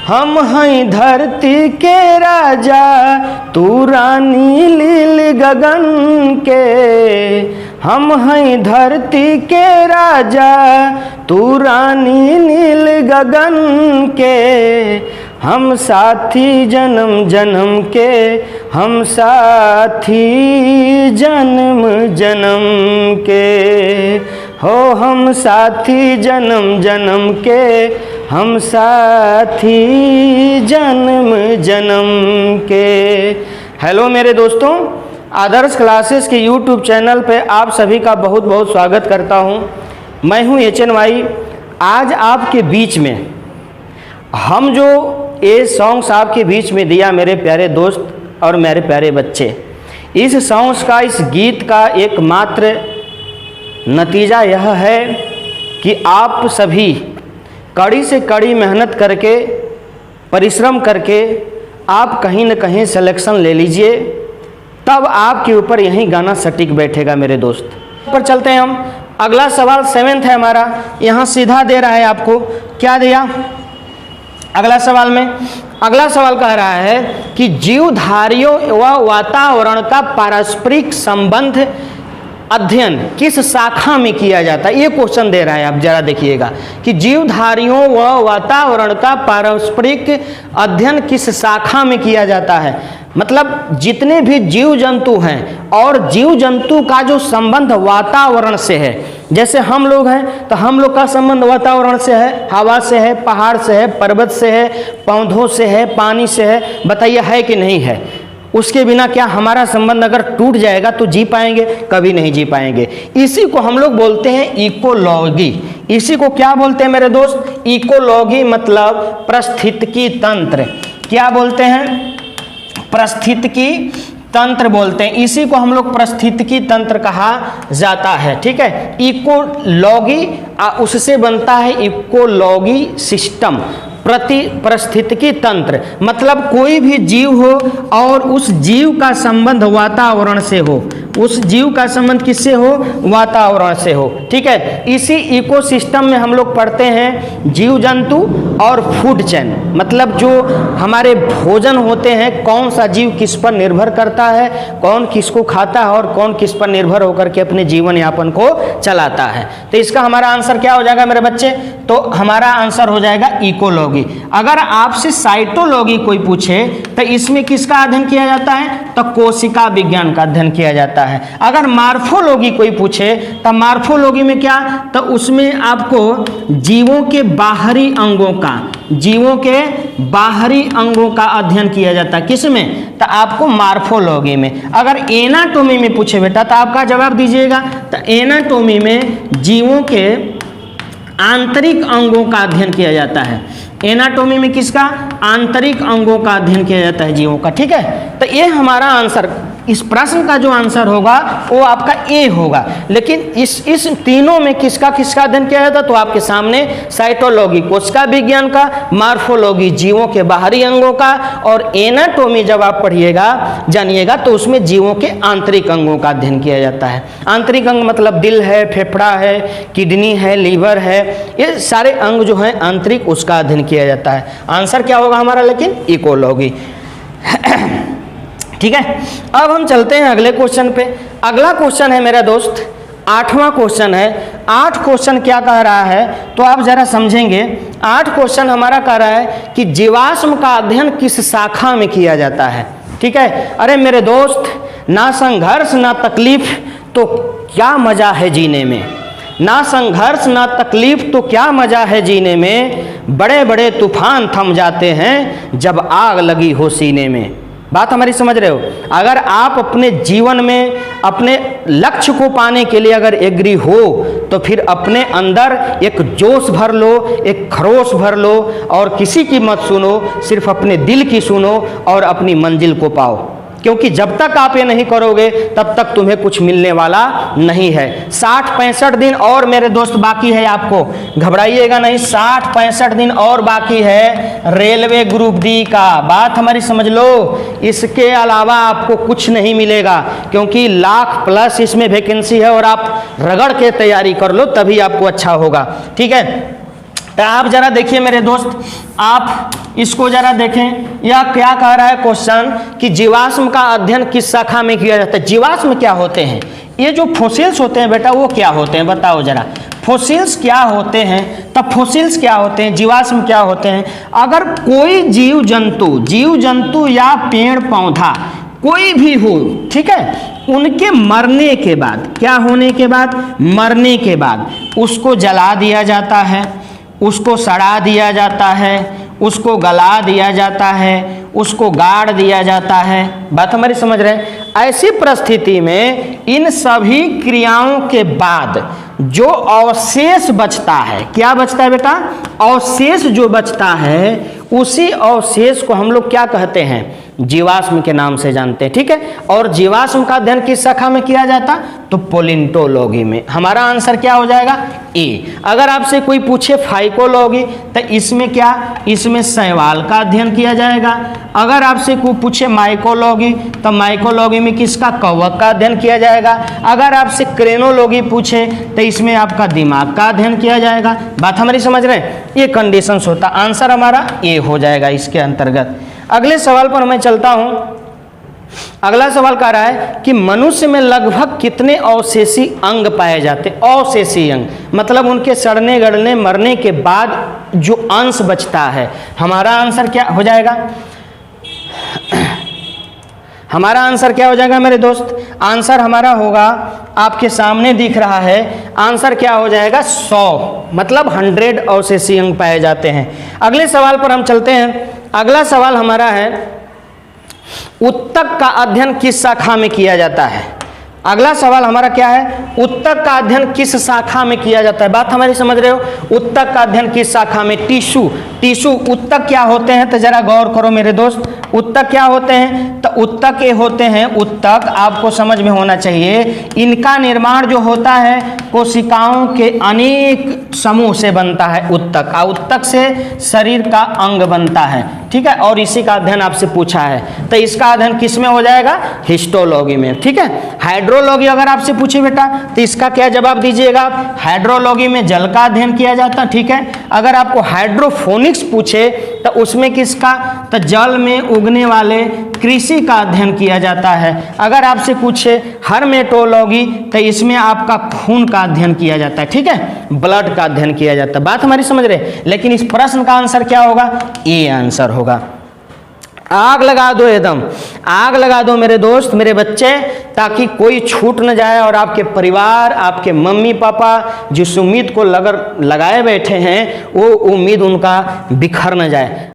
हम हैं धरती के राजा, तू रानी लील गगन के। हम हैं धरती के राजा, तू रानी नील गगन के। हम साथी जन्म जन्म के, हम साथी जन्म जन्म के। हो हम साथी जन्म जन्म के, हम साथी जन्म जन्म के। हेलो मेरे दोस्तों, आदर्श क्लासेस के यूट्यूब चैनल पे आप सभी का बहुत बहुत स्वागत करता हूं। मैं हूं HNY। आज आपके बीच में हम जो ये सॉन्ग्स आपके बीच में दिया मेरे प्यारे दोस्त और मेरे प्यारे बच्चे, इस सॉन्ग्स का, इस गीत का एकमात्र नतीजा यह है कि आप सभी कड़ी से कड़ी मेहनत करके, परिश्रम करके आप कहीं न कहीं सिलेक्शन ले लीजिए, तब आपके ऊपर यही गाना सटीक बैठेगा मेरे दोस्त। पर चलते हैं हम। अगला सवाल 7th है हमारा, यहाँ सीधा दे रहा है आपको। क्या दिया अगला सवाल में? अगला सवाल कह रहा है कि जीवधारियों व वातावरण का पारस्परिक संबंध अध्ययन किस शाखा में किया जाता है। ये क्वेश्चन दे रहा है, आप जरा देखिएगा कि जीवधारियों व वातावरण का पारस्परिक अध्ययन किस शाखा में किया जाता है। मतलब जितने भी जीव जंतु हैं और जीव जंतु का जो संबंध वातावरण से है, जैसे हम लोग हैं तो हम लोग का संबंध वातावरण से है, हवा से है, पहाड़ से है, पर्वत से है, पौधों से है, पानी से है। बताइए है कि नहीं है? उसके बिना क्या हमारा संबंध अगर टूट जाएगा तो जी पाएंगे? कभी नहीं जी पाएंगे। इसी को हम लोग बोलते हैं इकोलॉजी। इसी को क्या बोलते हैं मेरे दोस्त? इकोलॉजी मतलब पारिस्थितिकी तंत्र। क्या बोलते हैं? पारिस्थितिकी तंत्र बोलते हैं। इसी को हम लोग पारिस्थितिकी तंत्र कहा जाता है। ठीक है, इकोलॉजी उससे बनता है इकोलॉजी सिस्टम, पारिस्थितिकी तंत्र। मतलब कोई भी जीव हो और उस जीव का संबंध वातावरण से हो, उस जीव का संबंध किससे हो? वातावरण से हो। ठीक है, इसी इकोसिस्टम में हम लोग पढ़ते हैं जीव जंतु और फूड चेन। मतलब जो हमारे भोजन होते हैं, कौन सा जीव किस पर निर्भर करता है, कौन किसको खाता है और कौन किस पर निर्भर होकर के अपने जीवन यापन को चलाता है। तो इसका हमारा आंसर क्या हो जाएगा मेरे बच्चे? तो हमारा आंसर हो जाएगा इकोलॉजी। अगर आपसे साइटोलॉजी कोई पूछे तो इसमें किसका अध्ययन किया जाता है? तो कोशिका विज्ञान का अध्ययन किया जाता है। अगर मार्फोलॉजी कोई पूछे तो मार्फोलॉजी में क्या? तो उसमें आपको जीवों के बाहरी अंगों का, जीवों के बाहरी अंगों का अध्ययन किया जाता है। किसमें? तो आपको मार्फोलॉजी में। अगर एनाटॉमी में पूछे बेटा तो आपका जवाब दीजिएगा। तो एनाटॉमी में जीवों के आंतरिक अंगों का अध्ययन किया जाता है। एनाटॉमी में किसका? आंतरिक अंगों का अध्ययन किया जाता है जीवों का। ठीक है, तो ये हमारा आंसर, इस प्रश्न का जो आंसर होगा वो आपका ए होगा। लेकिन इस तीनों में किसका किसका अध्ययन किया जाता? तो आपके सामने साइटोलॉजी कोशिका विज्ञान का, मार्फोलॉजी जीवों के बाहरी अंगों का, और एनाटॉमी जब आप पढ़िएगा जानिएगा तो उसमें जीवों के आंतरिक अंगों का अध्ययन किया जाता है। आंतरिक अंग मतलब दिल है, फेफड़ा है, किडनी है, लीवर है, ये सारे अंग जो हैं आंतरिक, उसका अध्ययन किया जाता है। आंसर क्या होगा हमारा? लेकिन इकोलॉजी। ठीक है, अब हम चलते हैं अगले क्वेश्चन पे। अगला क्वेश्चन है मेरा दोस्त 8वां क्वेश्चन है। 8 क्वेश्चन क्या कह रहा है तो आप जरा समझेंगे। 8 क्वेश्चन हमारा कह रहा है कि जीवाश्म का अध्ययन किस शाखा में किया जाता है। ठीक है, अरे मेरे दोस्त, ना संघर्ष ना तकलीफ तो क्या मजा है जीने में, ना संघर्ष ना तकलीफ तो क्या मजा है जीने में, बड़े बड़े तूफान थम जाते हैं जब आग लगी हो सीने में। बात हमारी समझ रहे हो? अगर आप अपने जीवन में अपने लक्ष्य को पाने के लिए अगर एग्री हो तो फिर अपने अंदर एक जोश भर लो, एक खरोश भर लो और किसी की मत सुनो, सिर्फ अपने दिल की सुनो और अपनी मंजिल को पाओ। क्योंकि जब तक आप ये नहीं करोगे तब तक तुम्हें कुछ मिलने वाला नहीं है। 60-65 दिन और मेरे दोस्त बाकी है, आपको घबराइएगा नहीं। 60-65 दिन और बाकी है रेलवे ग्रुप डी का। बात हमारी समझ लो। इसके अलावा आपको कुछ नहीं मिलेगा, क्योंकि 1,00,000+ इसमें वैकेंसी है और आप रगड़ के तैयारी कर लो तभी आपको अच्छा होगा। ठीक है, तो आप जरा देखिए मेरे दोस्त, आप इसको जरा देखें, यह क्या कह रहा है क्वेश्चन कि जीवाश्म का अध्ययन किस शाखा में किया जाता है। जीवाश्म क्या होते हैं? ये जो फोसिल्स होते हैं बेटा वो क्या होते हैं बताओ जरा। फोसिल्स क्या होते हैं, तब फोसिल्स क्या होते हैं, जीवाश्म क्या होते हैं। अगर कोई जीव जंतु या पेड़ पौधा कोई भी हो, ठीक है, उनके मरने के बाद, क्या होने के बाद, मरने के बाद उसको जला दिया जाता है, उसको सड़ा दिया जाता है, उसको गला दिया जाता है, उसको गाड़ दिया जाता है। बात हमारी समझ रहे हैं। ऐसी परिस्थिति में इन सभी क्रियाओं के बाद जो अवशेष बचता है, क्या बचता है बेटा, अवशेष जो बचता है, उसी अवशेष को हम लोग क्या कहते हैं, जीवाश्म के नाम से जानते हैं, ठीक है। और जीवाश्म का अध्ययन किस शाखा में किया जाता, तो पोलिंटोलॉजी में। हमारा आंसर क्या हो जाएगा, ए। अगर आपसे कोई पूछे फाइकोलॉजी, तो इसमें क्या, इसमें शैवाल का अध्ययन किया जाएगा। अगर आपसे कोई पूछे माइकोलॉजी, तो माइकोलॉजी में किसका, कवक का अध्ययन किया जाएगा। अगर आपसे क्रेनोलॉजी पूछे, तो इसमें आपका दिमाग का अध्ययन किया जाएगा। बात हमारी समझ रहे हैं। ये कंडीशंस होता, आंसर हमारा ए हो जाएगा इसके अंतर्गत। अगले सवाल पर मैं चलता हूं। अगला सवाल कह रहा है कि मनुष्य में लगभग कितने अवशेषी अंग पाए जाते हैं। अवशेषी अंग मतलब उनके सड़ने गड़ने मरने के बाद जो अंश बचता है। हमारा आंसर क्या हो जाएगा, हमारा आंसर क्या हो जाएगा मेरे दोस्त, आंसर हमारा होगा, आपके सामने दिख रहा है, आंसर क्या हो जाएगा 100, मतलब 100 अवशेषी अंग पाए जाते हैं। अगले सवाल पर हम चलते हैं। अगला सवाल हमारा है, उत्तक का अध्ययन किस शाखा में किया जाता है। अगला सवाल हमारा क्या है, उत्तक का अध्ययन किस शाखा में किया जाता है। बात हमारी समझ रहे हो, उत्तक का अध्ययन किस शाखा में, टिश्यू। उत्तक क्या होते हैं, तो जरा गौर करो मेरे दोस्त, उत्तक क्या होते हैं, तो उत्तक ये होते हैं, उत्तक आपको समझ में होना चाहिए, इनका निर्माण जो होता है कोशिकाओं के अनेक समूह से बनता है उत्तक, और उत्तक से शरीर का अंग बनता है, ठीक है। और इसी का अध्ययन आपसे पूछा है, तो इसका अध्ययन किस में हो जाएगा, हिस्टोलॉजी में, ठीक है। हाइड्रोलॉजी अगर आपसे पूछे बेटा, तो इसका क्या जवाब दीजिएगा, हाइड्रोलॉजी में जल का अध्ययन किया जाता, ठीक है। अगर आपको हाइड्रोफोनिक्स पूछे, तो उसमें किसका, तो जल में उगने वाले कृषि का अध्ययन किया जाता है। अगर आपसे पूछे हर्मेटोलॉजी, तो इसमें आपका खून का अध्ययन किया जाता है, ठीक है, ब्लड का अध्ययन किया जाता है। बात हमारी समझ रहे, लेकिन इस प्रश्न का आंसर क्या होगा, ए आंसर होगा। आग लगा दो, एकदम आग लगा दो मेरे दोस्त, मेरे बच्चे, ताकि कोई छूट न जाए और आपके परिवार, आपके मम्मी पापा जिस उम्मीद को लगाए बैठे हैं, वो उम्मीद उनका बिखर न जाए।